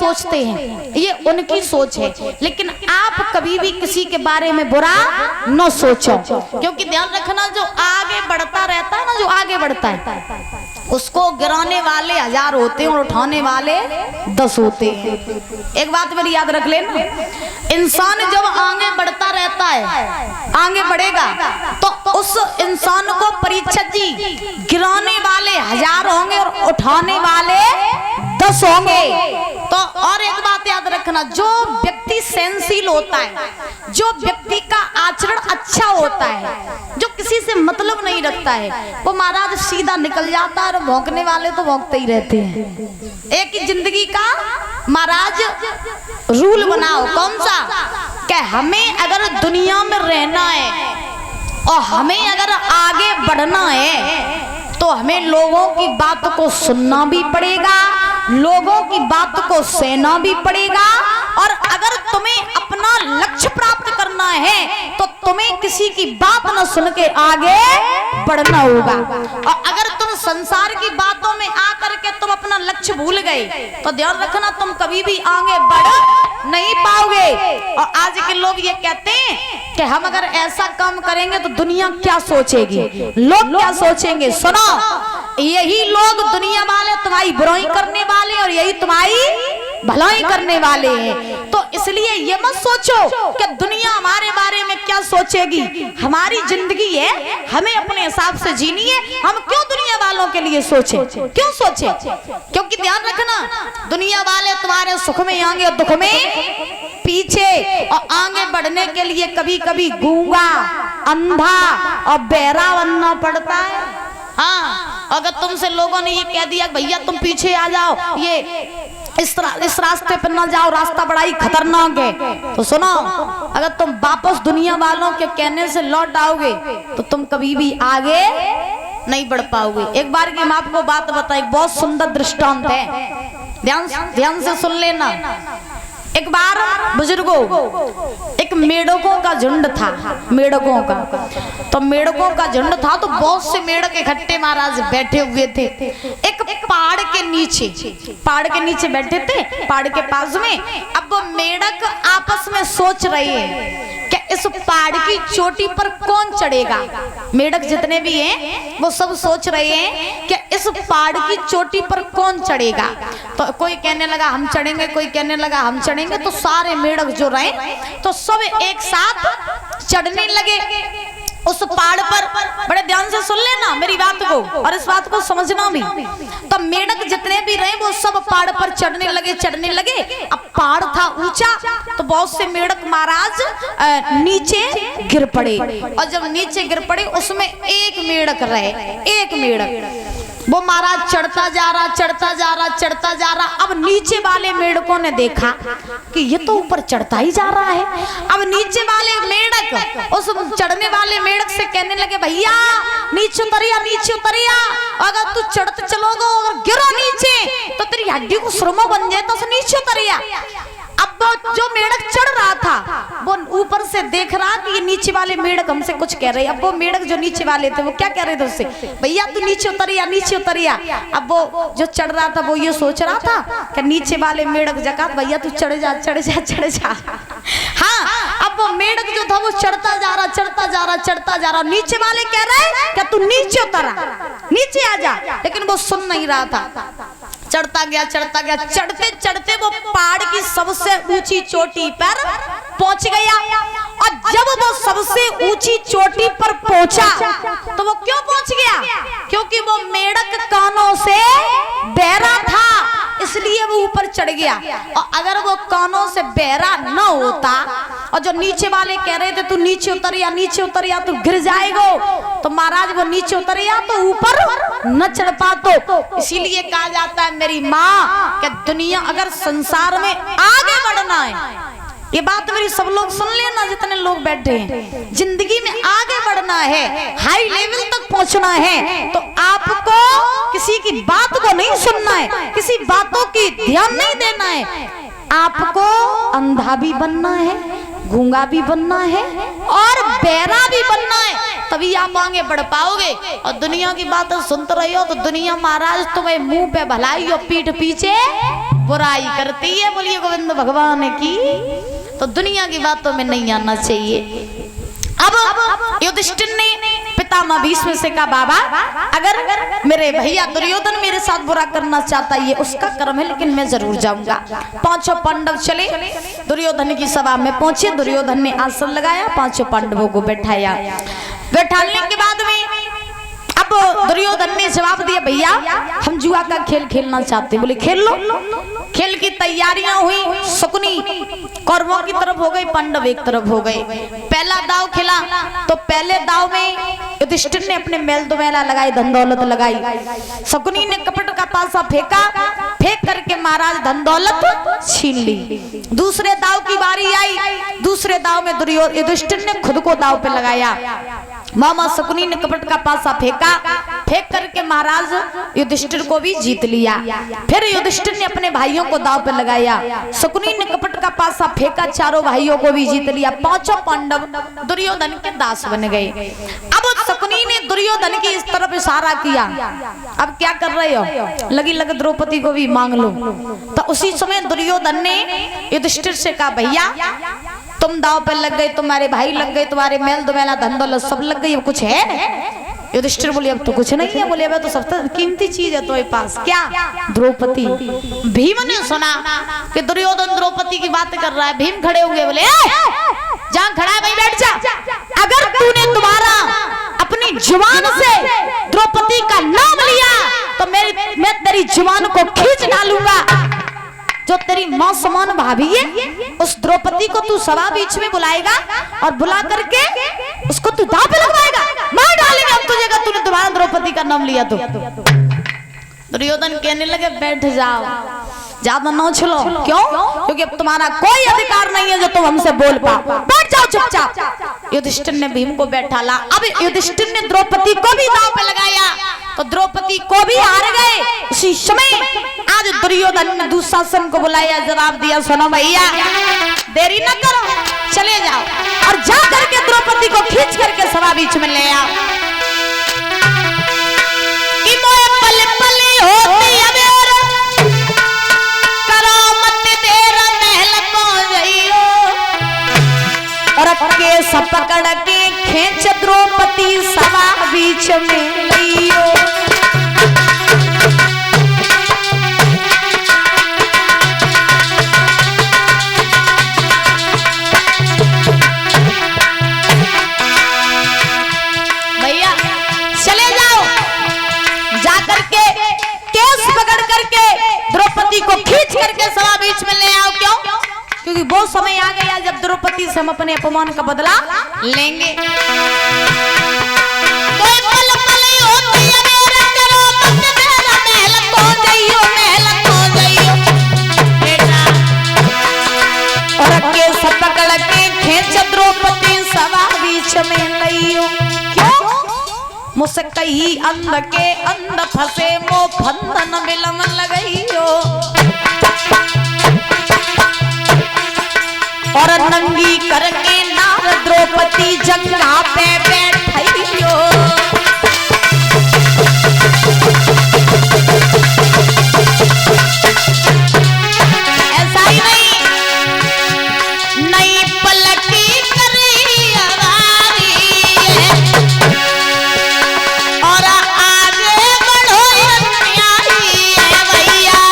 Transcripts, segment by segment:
सोचते हैं ये उनकी सोच है, लेकिन आप कभी भी किसी के बारे में बुरा न सोचो, क्योंकि ध्यान रखना जो आगे बढ़ता रहता है ना, जो आगे बढ़ता है उसको गिराने वाले 1000 होते हैं और उठाने वाले 10 होते हैं। एक बात मेरी याद रख लेना, इंसान जब आगे बढ़ता रहता है, आगे बढ़ेगा तो उस इंसान को परीक्षक जी गिराने वाले 1000 होंगे और उठाने वाले 10 होंगे। तो और एक बात याद रखना, जो व्यक्ति सहनशील होता है, जो व्यक्ति का आचरण अच्छा होता है, जो किसी से मतलब नहीं रखता है, वो महाराज सीधा निकल जाता है और भौंकने वाले तो भौंकते ही रहते हैं। एक ही जिंदगी का महाराज रूल बनाओ, कौन सा, कि हमें अगर दुनिया में रहना है और हमें अगर आगे बढ़ना है तो हमें लोगों की बात को सुनना भी पड़ेगा, लोगों की बात को सहना भी पड़ेगा, और अगर तुम्हें अपना लक्ष्य प्राप्त करना है तो तुम्हें किसी की बात न सुन के आगे बढ़ना होगा। और अगर तुम संसार की बातों में आकर के तुम अपना लक्ष्य भूल गए तो ध्यान रखना तुम कभी भी आगे बढ़ नहीं पाओगे। और आज के लोग ये कहते हैं कि हम अगर ऐसा काम करेंगे तो दुनिया क्या सोचेगी, लोग क्या सोचेंगे। सुनो, यही लोग दुनिया वाले तुम्हारी बुराई करने वाले और यही तुम्हारी भलाई करने वाले हैं। तो इसलिए ये मत सोचो कि दुनिया हमारे बारे में क्या सोचेगी, हमारी जिंदगी है, हमें अपने हिसाब से जीनी है, हम क्यों दुनिया वालों के लिए सोचे, क्यों सोचे। क्योंकि ध्यान रखना, दुनिया वाले तुम्हारे सुख में आगे और दुख में पीछे, और आगे बढ़ने के लिए कभी कभी गूंगा, अंधा और बहरा बनना पड़ता है। हाँ, अगर तुमसे लोगों ने ये कह दिया भैया तुम पीछे आ जाओ, ये इस रास्ते पर ना जाओ, रास्ता बड़ा ही खतरनाक है, तो सुनो, अगर तुम वापस दुनिया वालों के कहने से लौट आओगे तो तुम कभी भी आगे नहीं बढ़ पाओगे। एक बार की मैं आपको बात बताई, बहुत सुंदर दृष्टांत है, ध्यान से सुन लेना। एक बार बुजुर्गों, एक मेढकों का झुंड था, मेढकों का, तो मेढकों का झुंड था तो बहुत से मेढक इकट्ठे महाराज बैठे हुए थे। एक पहाड़ के नीचे बैठे थे, पहाड़ के पास में। अब वो मेढक आपस में सोच रहे हैं कि इस पहाड़ की चोटी पर कौन चढ़ेगा। मेढक जितने भी हैं वो सब सोच रहे हैं कि इस पहाड़ की चोटी पर कौन चढ़ेगा। तो कोई कहने लगा हम चढ़ेंगे, कोई कहने लगा हम चढ़ेंगे। तो सारे मेढक जो रहे तो सब एक साथ चढ़ने लगे उस पहाड़ पर। बड़े ध्यान से सुन लेना मेरी बात को और इस बात को समझना भी। तो मेढक जितने भी रहे वो सब पहाड़ पर चढ़ने लगे। अब पहाड़ था ऊंचा तो बहुत से मेढक महाराज नीचे गिर पड़े, और जब नीचे गिर पड़े उसमें एक मेढक रहे, एक मेढक वो महाराज चढ़ता जा रहा। अब नीचे वाले मेढकों ने देखा कि ये तो ऊपर चढ़ता ही जा रहा है। अब नीचे वाले मेढक उस चढ़ने वाले मेढक से कहने लगे भैया नीचे उतरिया, अगर तू चढ़ते चलोगे और गिरो नीचे तो तेरी हड्डी को सुरमा बन जाए, तो नीचे उतरिया। अब वो जो मेढक चढ़ रहा था वो ऊपर से देख रहा कि ये नीचे वाले मेढक हमसे कुछ कह रहे हैं। अब वो मेढक जो नीचे वाले थे वो क्या कह रहे थे उससे, भैया तू नीचे उतरिया। अब वो जो चढ़ रहा था वो ये सोच रहा था कि नीचे वाले मेढक जका भैया तू चढ़ जा। हाँ, अब वो मेढक जो था वो चढ़ता जा रहा। नीचे वाले कह रहे हैं कि तू नीचे उतरा, नीचे आ जा, लेकिन वो सुन नहीं रहा था। चढ़ता गया, चढ़ते वो पहाड़ की सबसे ऊंची चोटी पर पहुंच गया। और जब वो सबसे ऊंची चोटी पर पहुंचा तो वो क्यों पहुंच गया, क्योंकि वो मेढक कानों से बहरा था, इसलिए वो ऊपर चढ़ गया। और अगर वो कानों से बहरा न होता और जो नीचे वाले कह रहे थे तू नीचे उतरिया तू गिर जाएगा, तो महाराज वो नीचे उतरिया तो ऊपर न चढ़ पातो। इसीलिए कहा जाता है मेरी माँ कि दुनिया अगर संसार में आगे बढ़ना है, ये बात मेरी सब लोग सुन लेना जितने लोग बैठे हैं, जिंदगी में आगे बढ़ना है, हाई लेवल तक पहुंचना है, तो आपको किसी की बात को नहीं सुनना है, किसी बातों की ध्यान नहीं देना है। आपको अंधा भी बनना है, गूंगा भी बनना है और बहरा भी बनना है, तभी आप आगे बढ़ पाओगे। और दुनिया की बातें सुनते रहो तो दुनिया महाराज तुम्हें मुंह पे भलाई और पीठ पीछे बुराई करती है। बोलिए गोविंद भगवान की। तो दुनिया की बातों में नहीं आना चाहिए। अब युधिष्ठिर ने पितामह भीष्म से कहा, बाबा अगर मेरे भैया दुर्योधन मेरे साथ बुरा करना चाहता है, ये उसका कर्म है, लेकिन मैं जरूर जाऊंगा। पांचों पांडव चले, दुर्योधन की सभा में पहुंचे। दुर्योधन ने आसन लगाया, पांचों पांडवों को बैठाया। बैठाने के बाद में अब दुर्योधन ने जवाब दिया, भैया हम जुआ का खेल खेलना चाहते हैं। बोले खेल लो। खेल की तैयारियां हुई। शकुनी कौरवों की तरफ हो गई, पांडव एक तरफ हो गए। पहला दाव खेला तो पहले दाव में युधिष्ठिर ने अपने मेल दुमेला लगाई, धन दौलत लगाई। शकुनी ने कपट का पासा फेंका, फेंक करके महाराज धन दौलत छीन ली। दूसरे दाव की बारी आई। दूसरे दाव में युधिष्ठिर ने खुद को दाव पे लगाया। मामा शकुनी ने कपट का पासा फेंका, फेंक करके महाराज युधिष्ठिर को भी जीत लिया। फिर युधिष्ठिर ने अपने भाइयों को दाव पे लगाया। शकुनी ने कपट का पासा फेंका, चारों भाइयों को भी जीत लिया। पांचों पांडव दुर्योधन के दास बन गए। अब शकुनी ने दुर्योधन की इस तरफ इशारा किया, अब क्या कर रहे हो, लगी लग द्रौपदी को भी मांग लो। तो उसी समय दुर्योधन ने युधिष्ठिर से कहा, भैया तुम दाव पे लग गए, तुम्हारे भाई लग गए, तुम्हारे मेल दुमेला धन दौलत सब लग गई, अब कुछ है? युधिष्ठिर बोले अब तो कुछ नहीं है। बोले अब तो सबसे कीमती चीज है तुम्हारे पास, क्या? द्रौपदी। भीम ने सुना कि दुर्योधन द्रौपदी की बात कर रहा है। भीम खड़े हुए बोले, जहां खड़ा है भाई बैठ जा। अगर तूने तुम्हारा अपनी जुबान से द्रौपदी का नाम लिया तो मैं तेरी जुबान को खींच डालूंगा। जो तेरी मां समान भाभी है, उस द्रौपदी को तू सभा बीच में बुलाएगा और बुला करके उसको तू दांव पे लगवाएगा, मार डालेगा हम तुझे का तूने तुम्हारा द्रौपदी का नाम लिया तो। दुर्योधन कहने लगे बैठ जाओ, ज्यादा ना उछलो। क्यों? क्योंकि अब तुम्हारा कोई अधिकार नहीं है जो तुम हमसे बोल पाओ, बैठ जाओ चुपचाप। युधिष्ठिर ने भीम को बैठा ला। अब युधिष्ठिर ने द्रौपदी को भी दांव पे लगाया तो द्रौपदी को भी हार गए। उसी समय आज दुर्योधन ने दुशासन को बुलाया, जवाब दिया, सुनो भैया देरी न करो, चले जाओ और जा करके द्रौपदी को खींच करके सभा बीच में ले आओ। सब पकड़ के खींच द्रौपदी सभा बीच में लियो। भैया चले जाओ, जा करके केस पकड़ करके द्रौपदी को खींच करके सभा बीच में ले आओ। क्यों? क्योंकि वो समय आ गया जब द्रौपदी से हम अपने अपमान का बदला लेंगे। और के सब पकड़ के खींच द्रौपदी सभा बीच में लियो। क्यों? मुझसे कही अंध के अंध फंसे मो फंदन बिलम लगइयो। और नंगी करके नार द्रौपदी जंगा पे बैठियो। ऐसा ही नहीं पलटी करी हमारी और आगे बढ़ो अन्यायी है भैया।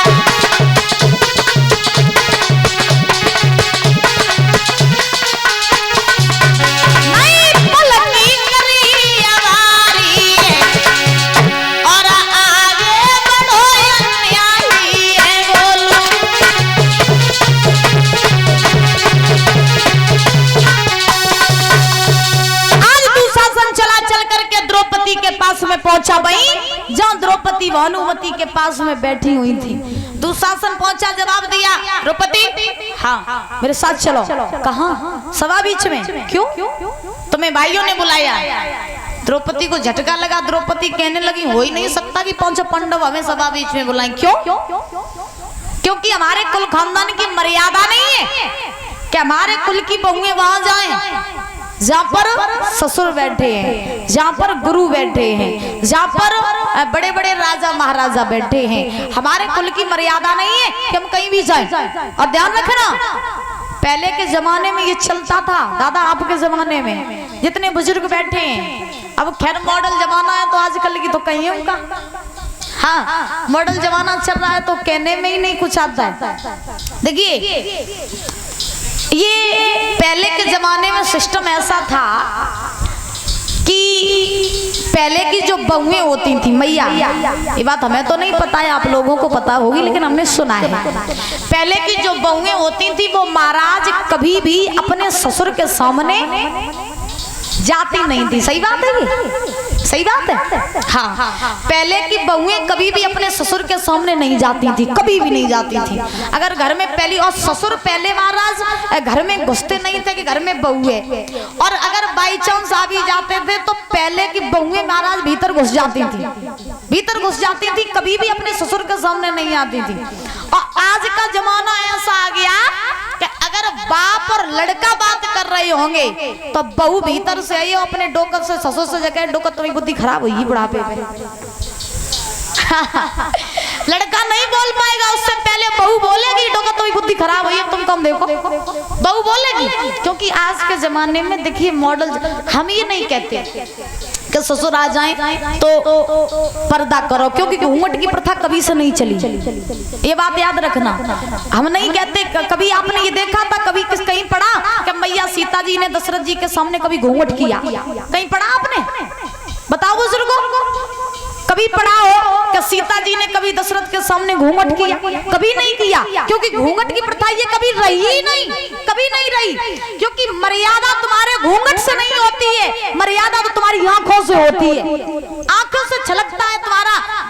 पहुंचा भाई जहां द्रौपदी भानुमति के पास में बैठी हुई थी। दुशासन पहुंचा, जवाब दिया, द्रौपदी हाँ मेरे साथ चलो। कहां? सभा बीच में। क्यों? तुम्हें भाइयों ने बुलाया। द्रौपदी को झटका लगा। द्रौपदी कहने लगी हो ही नहीं सकता कि पांचों पांडव हमें सभा बीच में बुलाएं। क्यों? क्योंकि हमारे कुल खानदान की मर्यादा नहीं है कि हमारे कुल की बहुएं वहां जाएं। जहाँ पर ससुर बैठे हैं, जहाँ पर गुरु बैठे हैं, जहाँ पर बड़े बड़े राजा महाराजा बैठे हैं। हमारे कुल की मर्यादा नहीं है कि हम कहीं भी जाएं। और ध्यान रखना, पहले के जमाने में ये चलता था, दादा आपके जमाने में जितने बुजुर्ग बैठे हैं। अब खैर मॉडल जमाना है तो आजकल की तो कहीं है उनका, हाँ मॉडल जमाना चल रहा है तो कहने में ही नहीं कुछ आता है। देखिए ये पहले के जमाने में सिस्टम ऐसा था कि पहले की जो बहुएं होती थी मैया, ये बात हमें तो नहीं पता है, आप लोगों को पता होगी लेकिन हमने सुना है। पहले की जो बहुएं होती थी वो महाराज कभी भी अपने ससुर के सामने जाती नहीं थी। सही बात है ये, सही बात है। हाँ, पहले की बहुएं कभी भी अपने ससुर के सामने नहीं जाती थी, कभी भी नहीं जाती थी। अगर घर में पहली, और ससुर पहले महाराज घर में घुसते नहीं थे कि घर में बहू है, और अगर बाई चांस आ भी जाते थे तो पहले की बहुएं महाराज भीतर घुस जाती थी, भीतर घुस जाती थी, कभी भी अपने ससुर के सामने नहीं आती थी। और आज का जमाना ऐसा आ गया कि अगर बाप और लड़का बात कर रहे होंगे तो बहू भीतर से आई अपने डोकर से ससुर से जगह डोकर तुम्हारी बुद्धि खराब हुई बुढ़ापे में। लड़का नहीं बोल पाएगा, उससे पहले बहू बोलेगी डोकर तुम्हारी बुद्धि खराब हुई है, तुम कम देखो, बहू बोलेगी। क्योंकि आज के जमाने में देखिए मॉडल, हम ये नहीं कहते कि ससुर आ जाएं तो पर्दा करो, क्योंकि घूंघट की प्रथा कभी से नहीं चली, ये बात याद रखना। हम नहीं कहते, कभी आपने ये देखा था, कभी कहीं पढ़ा कि मैया सीता जी ने दशरथ जी के सामने कभी घूंघट किया? कहीं पढ़ा आपने? बताओ बुजुर्गों, कभी पढ़ा हो कि सीता जी ने कभी दशरथ के सामने घूंघट किया? कभी नहीं किया, क्योंकि घूंघट की प्रथा ये कभी रही ही नहीं, कभी नहीं रही। क्योंकि मर्यादा तुम्हारे घूंघट से नहीं होती है, मर्यादा तो तुम्हारी आंखों से होती है। आंखों से छलकता है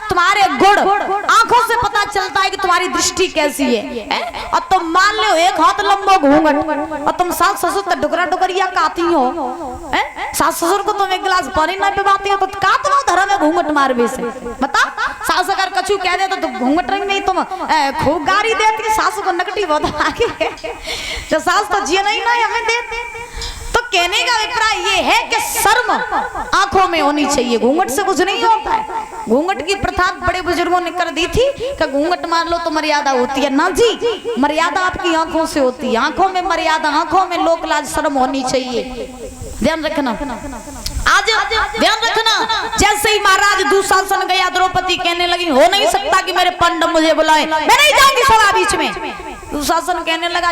तुम्हारे गुण, आंखों से पता चलता है कि तुम्हारी दृष्टि कैसी है। और तुम मान लो एक हाथ लंबा घूंघट और तुम सास ससुर तो डुकरा डुकरिया काती हो, सास ससुर को तुम एक गिलास पानी ना पिलाती हो तो का तुम धर्म में घूंघट मारबे से? बता, सास अगर कछु कह दे तो घूंघट रंग नहीं, तुम खूब गारी देती, सास को नकटी बहुत आगे है, तो सास तो जिया नहीं ना हमें देते। तो कहने का अभिप्राय ये है कि शर्म आंखों में होनी चाहिए, घूंघट से कुछ नहीं होता है। घूंघट की प्रथा बड़े बुजुर्गों ने कर दी थी कि घूंघट मान लो तो मर्यादा होती है ना जी, मर्यादा आपकी आंखों से होती है, आंखों में मर्यादा, आंखों में लोक लाज शर्म होनी चाहिए। ध्यान रखना, आज ध्यान रखना। जैसे ही महाराज दुशासन गया, द्रौपदी कहने लगी हो नहीं सकता कि मेरे पंडित मुझे बुलाए, मैं नहीं जाऊंगी सभा बीच में। दुशासन कहने लगा